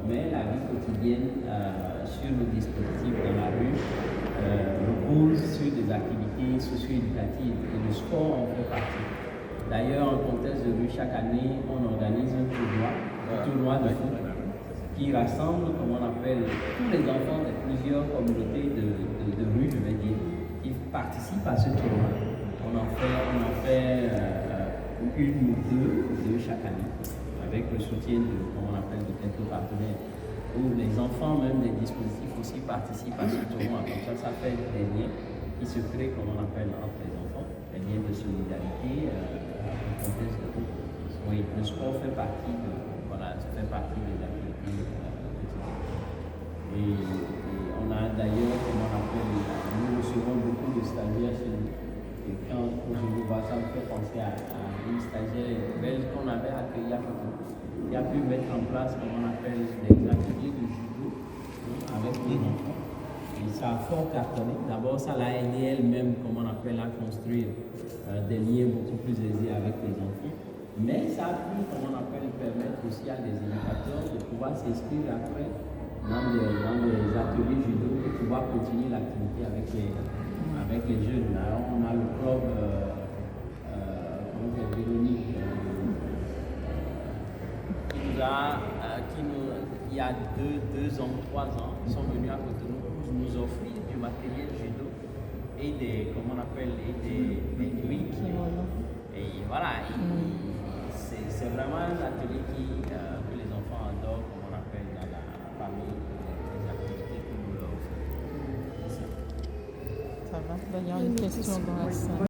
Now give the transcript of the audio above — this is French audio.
mais la vie quotidienne sur le dispositif dans la rue repose sur des activités socio-éducatives et le sport en fait partie. D'ailleurs, en contexte de rue, chaque année, on organise un tournoi de foot qui rassemble, comme on appelle, tous les enfants de plusieurs communautés de rue, je vais dire, qui participent à ce tournoi. On en fait une ou deux chaque année, avec le soutien de, comme on appelle, de quelques partenaires, où les enfants, même des dispositifs aussi, participent à ce tournoi. Comme ça fait des liens qui se créent, comme on appelle, entre les enfants, des liens de solidarité. Oui, le sport fait partie des activités quotidiennes. Et on a d'ailleurs, comme on appelle, nous recevons beaucoup de stagiaires chez nous. Et quand je vous vois ça, me fait penser à une stagiaire belge qu'on avait accueillie à Cotonou, qui a pu mettre en place, comme on appelle, des ateliers de judo avec les enfants. Et ça a fort cartonné. D'abord, ça l'a aidé elle-même, comme on appelle, à construire des liens beaucoup plus aisés avec les enfants. Mais ça a pu, comme on appelle, permettre aussi à des éducateurs de pouvoir s'inscrire après dans des ateliers judo et pouvoir continuer l'activité avec les jeunes. Alors, on a le club Véronique il y a 2 ans, 3 ans, ils sont venus à Cotonou pour nous offrir du matériel judo et des nuits. Et voilà, c'est vraiment un atelier que les enfants adorent, comme on appelle dans la famille, les activités que nous leur offrons. Ça va. Il y a une question dans la salle.